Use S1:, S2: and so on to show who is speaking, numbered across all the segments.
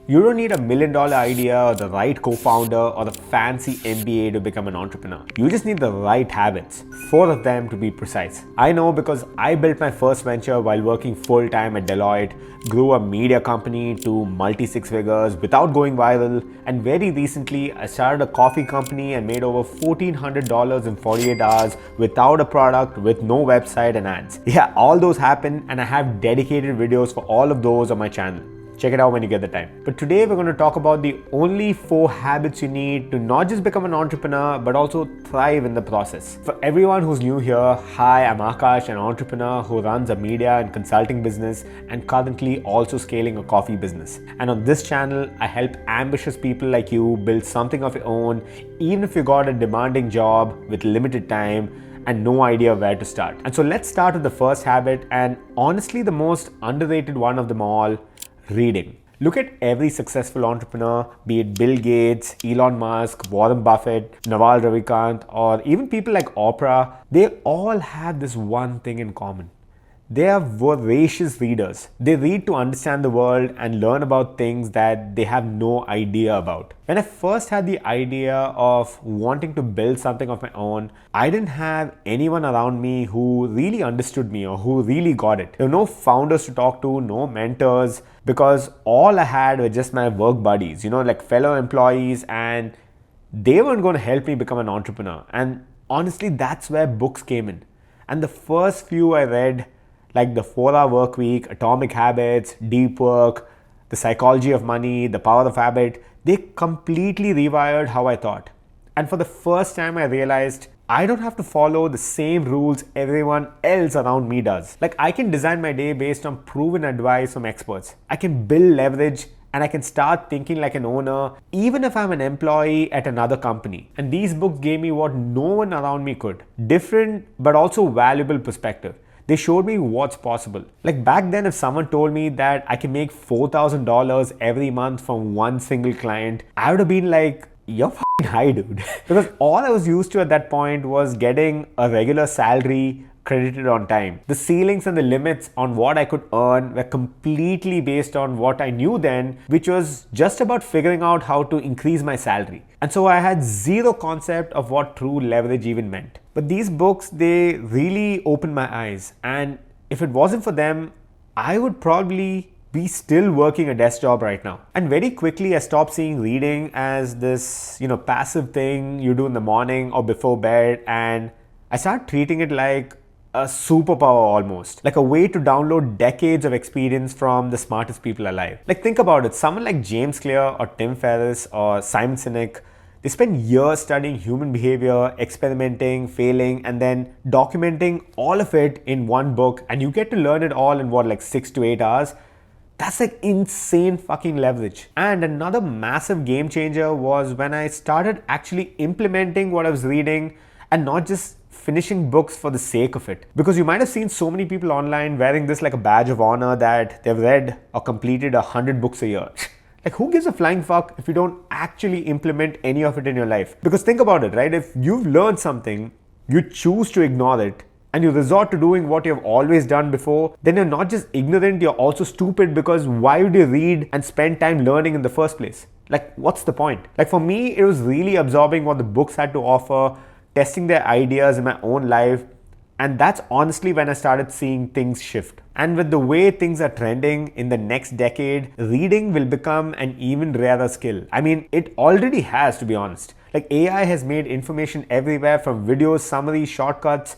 S1: You don't need $1 million idea or the right co-founder or the fancy MBA to become an entrepreneur. You just need the right habits, 4 of them to be precise. I know because I built my first venture while working full-time at Deloitte, grew a media company to multi-six figures without going viral, and very recently I started a coffee company and made over $1,400 in 48 hours without a product, with no website and ads. Yeah, all those happened, and I have dedicated videos for all of those on my channel. Check it out when you get the time. But today we're going to talk about the only 4 habits you need to not just become an entrepreneur, but also thrive in the process. For everyone who's new here, hi, I'm Akash, an entrepreneur who runs a media and consulting business and currently also scaling a coffee business. And on this channel, I help ambitious people like you build something of your own, even if you got a demanding job with limited time and no idea where to start. And so let's start with the first habit, and honestly the most underrated one of them all: reading. Look at every successful entrepreneur, be it Bill Gates, Elon Musk, Warren Buffett, Naval Ravikant, or even people like Oprah. They all have this one thing in common. They are voracious readers. They read to understand the world and learn about things that they have no idea about. When I first had the idea of wanting to build something of my own, I didn't have anyone around me who really understood me or who really got it. There were no founders to talk to, no mentors, because all I had were just my work buddies, like fellow employees, and they weren't going to help me become an entrepreneur. And honestly, that's where books came in. And the first few I read, like the 4-Hour Work Week, Atomic Habits, Deep Work, The Psychology of Money, The Power of Habit, they completely rewired how I thought. And for the first time, I realized I don't have to follow the same rules everyone else around me does. Like, I can design my day based on proven advice from experts. I can build leverage, and I can start thinking like an owner, even if I'm an employee at another company. And these books gave me what no one around me could: different but also valuable perspective. They showed me what's possible. Like, back then, if someone told me that I can make $4,000 every month from one single client, I would have been like, you're f***ing high, dude. Because all I was used to at that point was getting a regular salary credited on time. The ceilings and the limits on what I could earn were completely based on what I knew then, which was just about figuring out how to increase my salary. And so I had zero concept of what true leverage even meant. But these books, they really opened my eyes. And if it wasn't for them, I would probably be still working a desk job right now. And very quickly, I stopped seeing reading as this, passive thing you do in the morning or before bed. And I started treating it like a superpower almost, like a way to download decades of experience from the smartest people alive. Like, think about it. Someone like James Clear or Tim Ferriss or Simon Sinek, they spend years studying human behavior, experimenting, failing, and then documenting all of it in one book, and you get to learn it all in 6 to 8 hours. That's like insane fucking leverage. And another massive game changer was when I started actually implementing what I was reading and not just finishing books for the sake of it. Because you might have seen so many people online wearing this like a badge of honor that they've read or completed 100 books a year. Like, who gives a flying fuck if you don't actually implement any of it in your life? Because think about it, right? If you've learned something, you choose to ignore it, and you resort to doing what you've always done before, then you're not just ignorant, you're also stupid, because why would you read and spend time learning in the first place? Like, what's the point? Like, for me, it was really absorbing what the books had to offer, testing their ideas in my own life. And that's honestly when I started seeing things shift. And with the way things are trending in the next decade, reading will become an even rarer skill. I mean, it already has, to be honest. Like, AI has made information everywhere, from videos, summaries, shortcuts.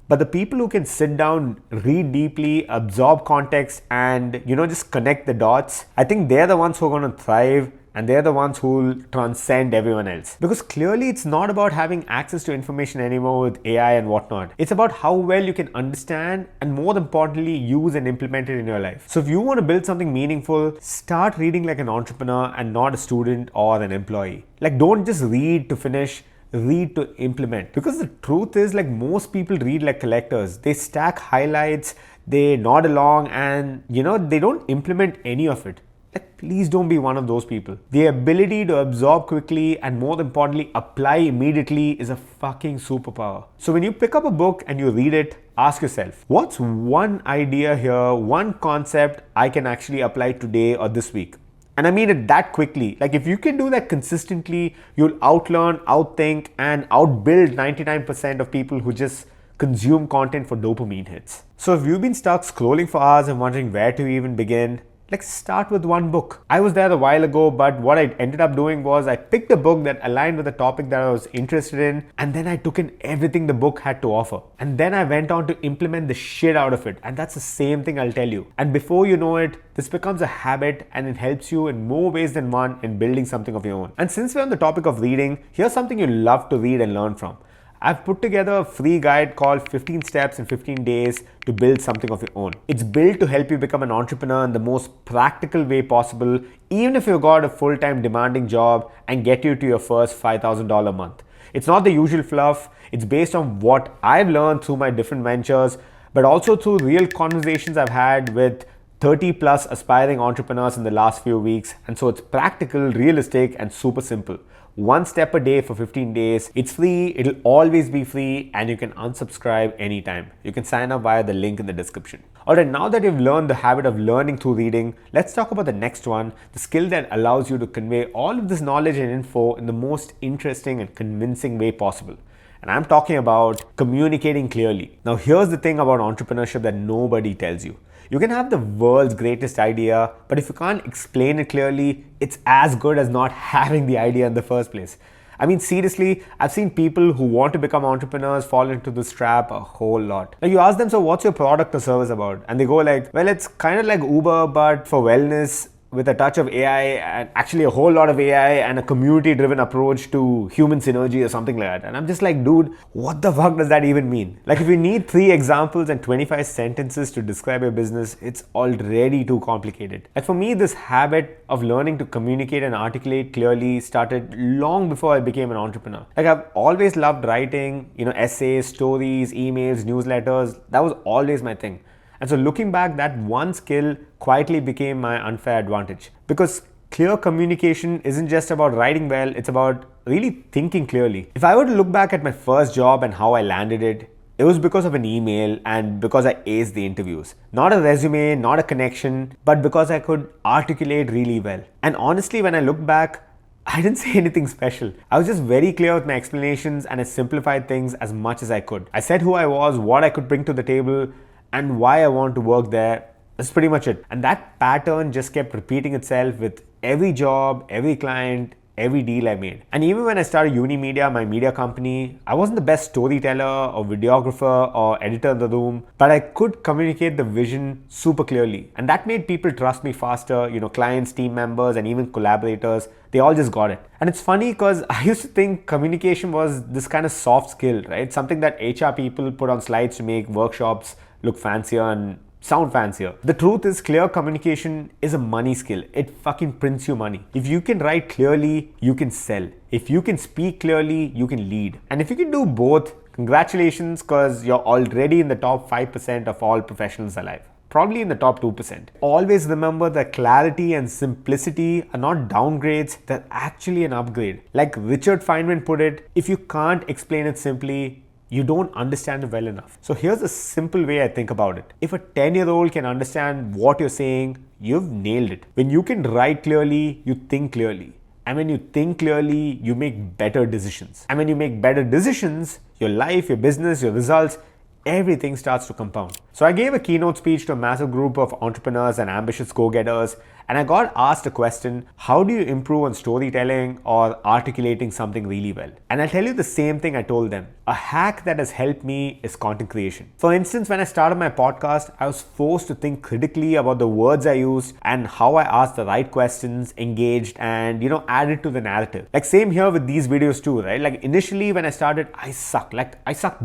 S1: But the people who can sit down, read deeply, absorb context, and, just connect the dots, I think they're the ones who are going to thrive, and they're the ones who will transcend everyone else. Because clearly it's not about having access to information anymore with AI and whatnot. It's about how well you can understand and, more importantly, use and implement it in your life. So if you want to build something meaningful, start reading like an entrepreneur and not a student or an employee. Like, don't just read to finish, read to implement. Because the truth is, like, most people read like collectors. They stack highlights, they nod along, and they don't implement any of it. Like, please don't be one of those people. The ability to absorb quickly and, more importantly, apply immediately is a fucking superpower. So when you pick up a book and you read it, ask yourself, what's one idea here, one concept I can actually apply today or this week? And I mean it that quickly. Like if you can do that consistently, you'll outlearn, outthink, and outbuild 99% of people who just consume content for dopamine hits. So if you've been stuck scrolling for hours and wondering where to even begin, let's start with one book. I was there a while ago, but what I ended up doing was I picked a book that aligned with the topic that I was interested in, and then I took in everything the book had to offer. And then I went on to implement the shit out of it. And that's the same thing I'll tell you. And before you know it, this becomes a habit and it helps you in more ways than one in building something of your own. And since we're on the topic of reading, here's something you love to read and learn from. I've put together a free guide called 15 Steps in 15 Days to build something of your own. It's built to help you become an entrepreneur in the most practical way possible, even if you've got a full-time demanding job, and get you to your first $5,000 a month. It's not the usual fluff. It's based on what I've learned through my different ventures, but also through real conversations I've had with 30 plus aspiring entrepreneurs in the last few weeks. And so it's practical, realistic, and super simple. One step a day for 15 days. It's free, it'll always be free, and you can unsubscribe anytime. You can sign up via the link in the description. Alright, now that you've learned the habit of learning through reading, let's talk about the next one, the skill that allows you to convey all of this knowledge and info in the most interesting and convincing way possible. And I'm talking about communicating clearly. Now, here's the thing about entrepreneurship that nobody tells you. You can have the world's greatest idea, but if you can't explain it clearly, it's as good as not having the idea in the first place. I mean, seriously, I've seen people who want to become entrepreneurs fall into this trap a whole lot. Now you ask them, so what's your product or service about? And they go like, well, it's kind of like Uber, but for wellness, with a touch of AI, and actually a whole lot of AI and a community-driven approach to human synergy or something like that. And I'm just like, dude, what the fuck does that even mean? Like if you need 3 examples and 25 sentences to describe your business, it's already too complicated. Like for me, this habit of learning to communicate and articulate clearly started long before I became an entrepreneur. Like I've always loved writing, essays, stories, emails, newsletters. That was always my thing. And so looking back, that one skill quietly became my unfair advantage. Because clear communication isn't just about writing well, it's about really thinking clearly. If I were to look back at my first job and how I landed it, it was because of an email and because I aced the interviews. Not a resume, not a connection, but because I could articulate really well. And honestly, when I look back, I didn't say anything special. I was just very clear with my explanations and I simplified things as much as I could. I said who I was, what I could bring to the table, and why I want to work there. That's pretty much it. And that pattern just kept repeating itself with every job, every client, every deal I made. And even when I started Unimedia, my media company, I wasn't the best storyteller or videographer or editor in the room, but I could communicate the vision super clearly. And that made people trust me faster, clients, team members, and even collaborators. They all just got it. And it's funny because I used to think communication was this kind of soft skill, right? Something that HR people put on slides to make workshops look fancier and sound fancier. The truth is, clear communication is a money skill. It fucking prints you money. If you can write clearly, you can sell. If you can speak clearly, you can lead. And if you can do both, congratulations, because you're already in the top 5% of all professionals alive. Probably in the top 2%. Always remember that clarity and simplicity are not downgrades, they're actually an upgrade. Like Richard Feynman put it, if you can't explain it simply, you don't understand it well enough. So here's a simple way I think about it. If a 10-year-old can understand what you're saying, you've nailed it. When you can write clearly, you think clearly. And when you think clearly, you make better decisions. And when you make better decisions, your life, your business, your results, everything starts to compound. So I gave a keynote speech to a massive group of entrepreneurs and ambitious go-getters, and I got asked a question, how do you improve on storytelling or articulating something really well? And I'll tell you the same thing I told them. A hack that has helped me is content creation. For instance, when I started my podcast, I was forced to think critically about the words I used and how I asked the right questions, engaged, and added to the narrative. Like same here with these videos too, right? Like initially when I started, I sucked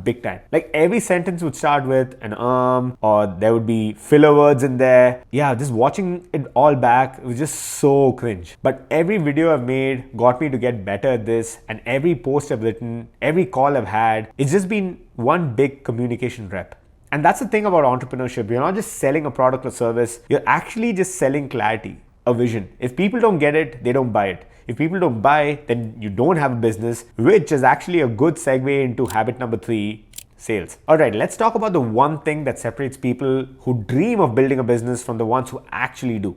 S1: big time. Like every sentence would start with an or there would be filler words in there. Yeah, just watching it all back, it was just so cringe. But every video I've made got me to get better at this, and every post I've written, every call I've had, it's just been one big communication rep. And that's the thing about entrepreneurship. You're not just selling a product or service, you're actually just selling clarity, a vision. If people don't get it, they don't buy it. If people don't buy, then you don't have a business, which is actually a good segue into habit number 3, sales. Alright, let's talk about the one thing that separates people who dream of building a business from the ones who actually do.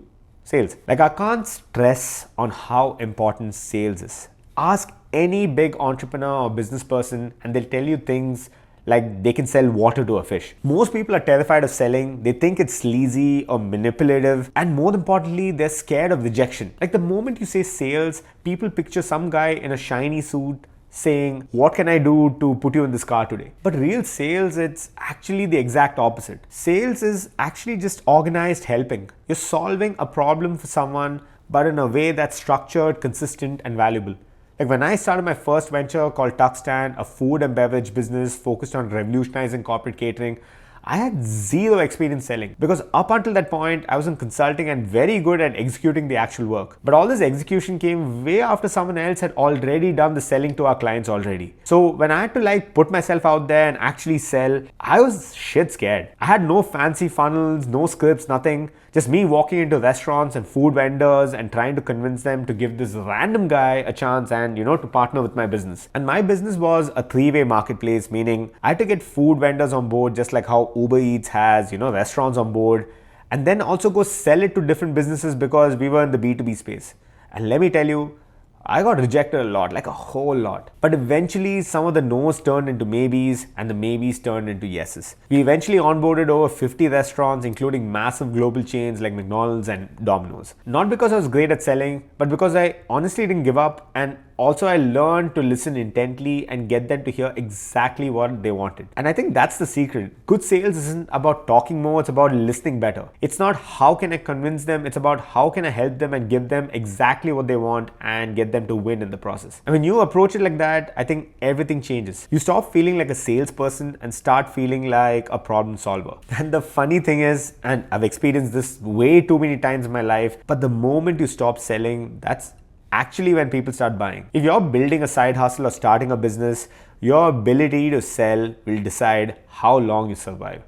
S1: Sales. Like, I can't stress on how important sales is. Ask any big entrepreneur or business person and they'll tell you things like they can sell water to a fish. Most people are terrified of selling. They think it's sleazy or manipulative, and more importantly, they're scared of rejection. Like, the moment you say sales, people picture some guy in a shiny suit saying, "What can I do to put you in this car today?" But real sales, it's actually the exact opposite. Sales is actually just organized helping. You're solving a problem for someone, but in a way that's structured, consistent, and valuable. Like, when I started my first venture called Tuckstand, a food and beverage business focused on revolutionizing corporate catering, I had zero experience selling because up until that point, I was in consulting and very good at executing the actual work. But all this execution came way after someone else had already done the selling to our clients already. So when I had to put myself out there and actually sell, I was shit scared. I had no fancy funnels, no scripts, nothing. Just me walking into restaurants and food vendors and trying to convince them to give this random guy a chance and, to partner with my business. And my business was a three-way marketplace, meaning I had to get food vendors on board just like how Uber Eats has, restaurants on board, and then also go sell it to different businesses because we were in the B2B space. And let me tell you, I got rejected a lot, like a whole lot. But eventually, some of the no's turned into maybes and the maybes turned into yeses. We eventually onboarded over 50 restaurants, including massive global chains like McDonald's and Domino's. Not because I was great at selling, but because I honestly didn't give up, and also I learned to listen intently and get them to hear exactly what they wanted. And I think that's the secret. Good sales isn't about talking more, it's about listening better. It's not how can I convince them, it's about how can I help them and give them exactly what they want and get them to win in the process. And when you approach it like that, I think everything changes. You stop feeling like a salesperson and start feeling like a problem solver. And the funny thing is, and I've experienced this way too many times in my life, but the moment you stop selling, that's actually when people start buying. If you're building a side hustle or starting a business, your ability to sell will decide how long you survive.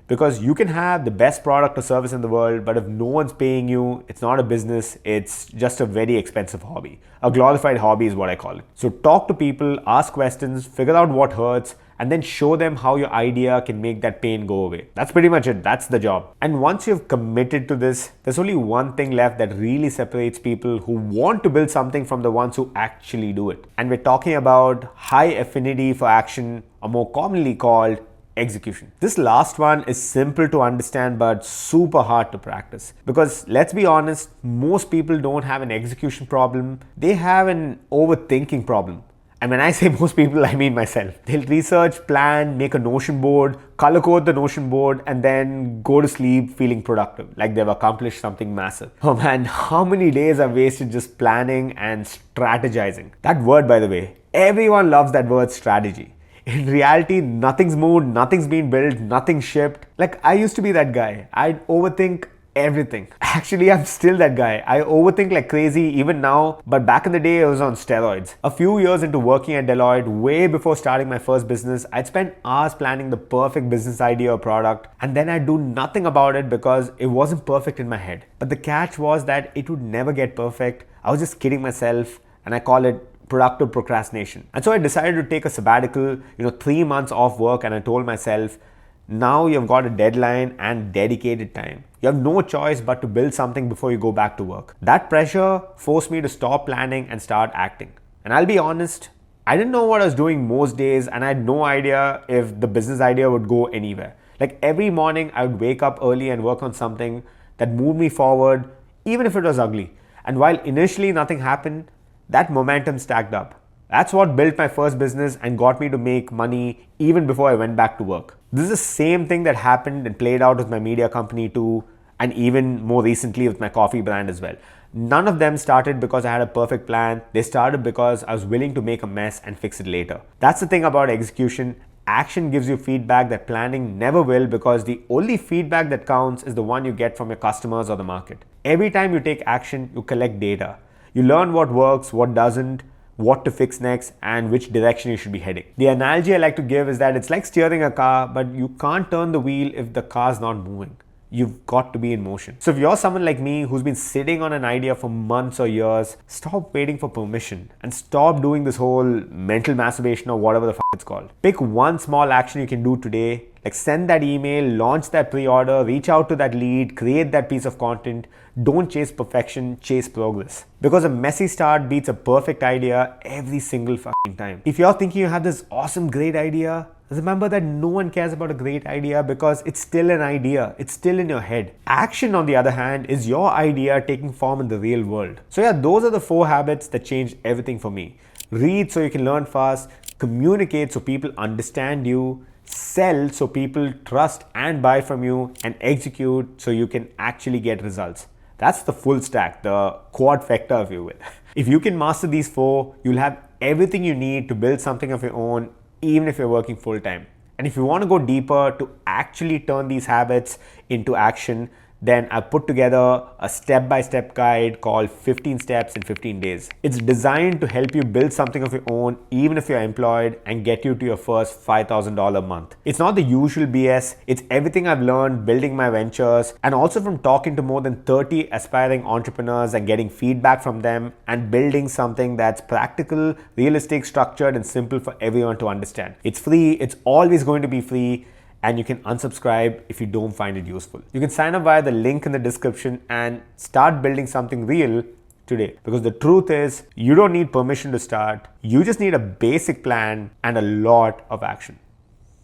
S1: Because you can have the best product or service in the world, but if no one's paying you, it's not a business, it's just a very expensive hobby. A glorified hobby is what I call it. So talk to people, ask questions, figure out what hurts, and then show them how your idea can make that pain go away. That's pretty much it. That's the job. And once you've committed to this, there's only one thing left that really separates people who want to build something from the ones who actually do it. And we're talking about high affinity for action, or more commonly called execution. This last one is simple to understand but super hard to practice. Because let's be honest, most people don't have an execution problem, they have an overthinking problem. And when I say most people, I mean myself. They'll research, plan, make a Notion board, color code the Notion board, and then go to sleep feeling productive, like they've accomplished something massive. Oh man, how many days I've wasted just planning and strategizing. That word, by the way, everyone loves that word, strategy. In reality, nothing's moved, nothing's been built, nothing's shipped. Like, I used to be that guy. I'd overthink everything. Actually, I'm still that guy. I overthink like crazy even now, but back in the day, I was on steroids. A few years into working at Deloitte, way before starting my first business, I'd spend hours planning the perfect business idea or product, and then I'd do nothing about it because it wasn't perfect in my head. But the catch was that it would never get perfect. I was just kidding myself, and I call it productive procrastination. And so I decided to take a sabbatical, 3 months off work, and I told myself, now you've got a deadline and dedicated time. You have no choice but to build something before you go back to work. That pressure forced me to stop planning and start acting. And I'll be honest, I didn't know what I was doing most days, and I had no idea if the business idea would go anywhere. Like, every morning I would wake up early and work on something that moved me forward, even if it was ugly. And while initially nothing happened, that momentum stacked up. That's what built my first business and got me to make money even before I went back to work. This is the same thing that happened and played out with my media company too, and even more recently with my coffee brand as well. None of them started because I had a perfect plan. They started because I was willing to make a mess and fix it later. That's the thing about execution. Action gives you feedback that planning never will, because the only feedback that counts is the one you get from your customers or the market. Every time you take action, you collect data. You learn what works, what doesn't, what to fix next, and which direction you should be heading. The analogy I like to give is that it's like steering a car, but you can't turn the wheel if the car's not moving. You've got to be in motion. So if you're someone like me who's been sitting on an idea for months or years, stop waiting for permission and stop doing this whole mental masturbation or whatever the it's called. Pick one small action you can do today, like send that email, launch that pre-order, reach out to that lead, create that piece of content. Don't chase perfection, chase progress. Because a messy start beats a perfect idea every single fucking time. If you're thinking you have this awesome, great idea, remember that no one cares about a great idea because it's still an idea. It's still in your head. Action, on the other hand, is your idea taking form in the real world. So yeah, those are the 4 habits that changed everything for me. Read so you can learn fast, communicate so people understand you, sell so people trust and buy from you, and execute so you can actually get results. That's the full stack, the quad vector, if you will. If you can master these 4, you'll have everything you need to build something of your own, even if you're working full time. And if you want to go deeper to actually turn these habits into action, then I put together a step-by-step guide called 15 Steps in 15 Days. It's designed to help you build something of your own, even if you're employed, and get you to your first $5,000 month. It's not the usual BS. It's everything I've learned building my ventures, and also from talking to more than 30 aspiring entrepreneurs and getting feedback from them and building something that's practical, realistic, structured, and simple for everyone to understand. It's free. It's always going to be free. And you can unsubscribe if you don't find it useful. You can sign up via the link in the description and start building something real today. Because the truth is, you don't need permission to start. You just need a basic plan and a lot of action.